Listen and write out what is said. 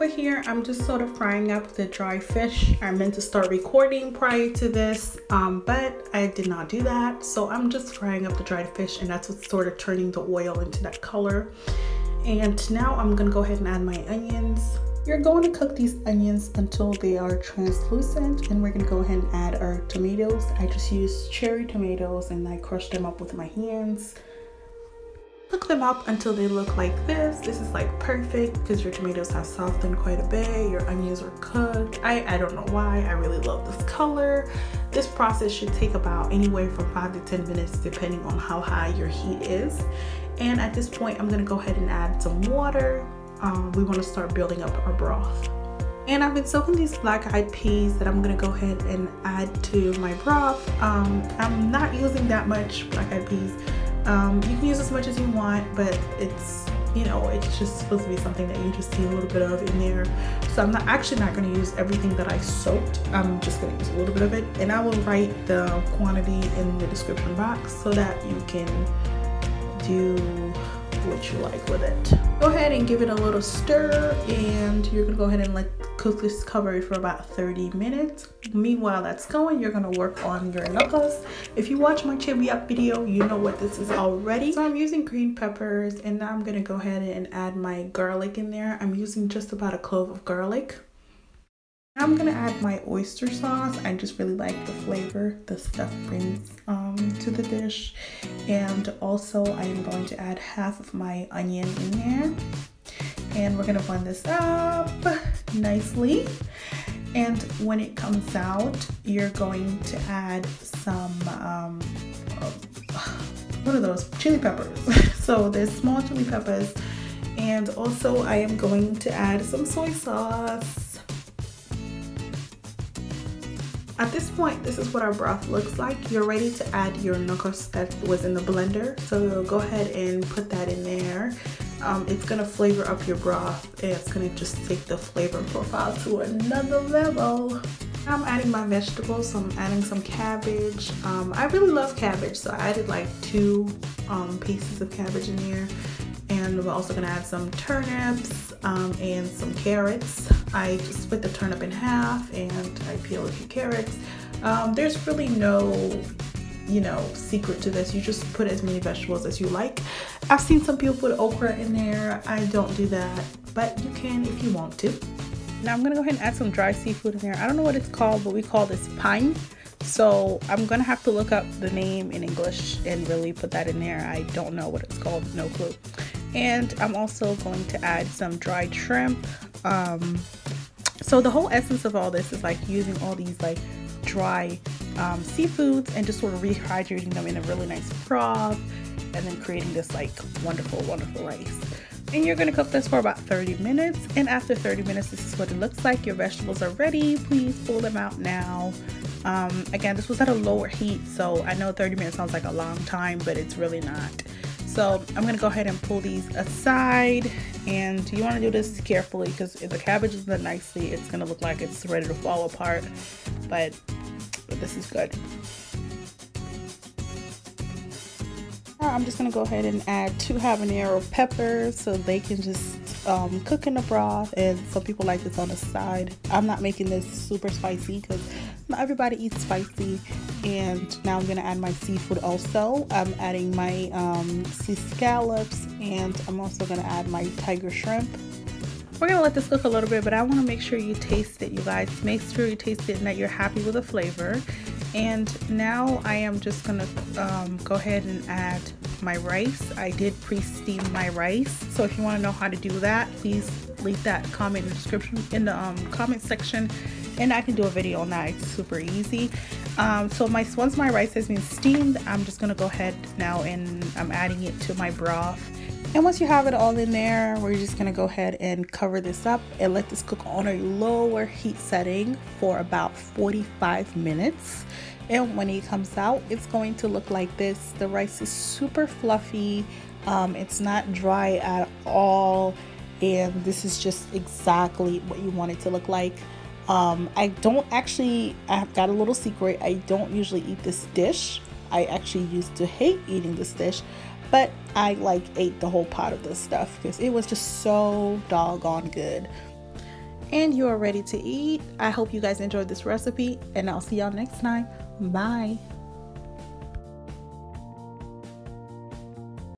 over here, I'm just sort of frying up the dry fish. I meant to start recording prior to this, but I did not do that. So I'm just frying up the dried fish, and that's what's sort of turning the oil into that color. And now I'm gonna go ahead and add my onions. You're going to cook these onions until they are translucent, and we're gonna go ahead and add our tomatoes. I just used cherry tomatoes and I crushed them up with my hands. Cook them up until they look like this. This is like perfect because your tomatoes have softened quite a bit. Your onions are cooked. I don't know why. I really love this color. This process should take about anywhere from 5 to 10 minutes depending on how high your heat is. And at this point, I'm gonna go ahead and add some water. We want to start building up our broth. And I've been soaking these black-eyed peas that I'm gonna go ahead and add to my broth. I'm not using that much black-eyed peas. You can use as much as you want, but it's, you know, it's just supposed to be something that you just see a little bit of in there. So I'm actually not going to use everything that I soaked. I'm just going to use a little bit of it, and I will write the quantity in the description box so that you can do what you like with it. Go ahead and give it a little stir, and you're gonna go ahead and cook this covered for about 30 minutes. Meanwhile that's going, you're gonna work on your knuckles. If you watch my Ketiakh video, you know what this is already. So I'm using green peppers, and now I'm gonna go ahead and add my garlic in there. I'm using just about a clove of garlic. Now I'm gonna add my oyster sauce. I just really like the flavor the stuff brings to the dish. And also I am going to add half of my onion in there. And we're gonna blend this up nicely. And when it comes out, you're going to add some, what are those? Chili peppers. So there's small chili peppers. And also I am going to add some soy sauce. At this point, this is what our broth looks like. You're ready to add your knuckles that was in the blender. So go ahead and put that in there. It's gonna flavor up your broth, and it's gonna just take the flavor profile to another level. Now I'm adding my vegetables, so I'm adding some cabbage. I really love cabbage, so I added like 2 pieces of cabbage in there. And we're also gonna add some turnips and some carrots. I just split the turnip in half and I peel a few carrots. There's really no, you know, secret to this. You just put as many vegetables as you like. I've seen some people put okra in there. I don't do that, but you can if you want to. Now I'm gonna go ahead and add some dry seafood in there. I don't know what it's called, but we call this pagne. So I'm gonna have to look up the name in English and really put that in there. I don't know what it's called, no clue. And I'm also going to add some dried shrimp. So the whole essence of all this is like using all these like dry seafoods and just sort of rehydrating them in a really nice broth, and then creating this like wonderful rice. And you're gonna cook this for about 30 minutes. And after 30 minutes, this is what it looks like. Your vegetables are ready. Please pull them out now. Again, this was at a lower heat, so I know 30 minutes sounds like a long time, but it's really not. So I'm gonna go ahead and pull these aside, and you wanna do this carefully because if the cabbage is done nicely, it's gonna look like it's ready to fall apart, but this is good. I'm just gonna go ahead and add 2 habanero peppers so they can just cook in the broth, and some people like this on the side. I'm not making this super spicy because not everybody eats spicy. And now I'm gonna add my seafood also. I'm adding my sea scallops, and I'm also gonna add my tiger shrimp. We're gonna let this cook a little bit, but I wanna make sure you taste it, you guys. Make sure you taste it and that you're happy with the flavor. And now I am just gonna go ahead and add my rice. I did pre-steam my rice, so if you want to know how to do that, please leave that comment in the description, in the comment section, and I can do a video on that. It's super easy. So once my rice has been steamed, I'm just gonna go ahead now and I'm adding it to my broth. And once you have it all in there, we're just gonna go ahead and cover this up and let this cook on a lower heat setting for about 45 minutes. And when it comes out, it's going to look like this. The rice is super fluffy. It's not dry at all. And this is just exactly what you want it to look like. I've got a little secret. I don't usually eat this dish. I actually used to hate eating this dish, but I ate the whole pot of this stuff because it was just so doggone good. and you are ready to eat. I hope you guys enjoyed this recipe, and I'll see y'all next time. Bye.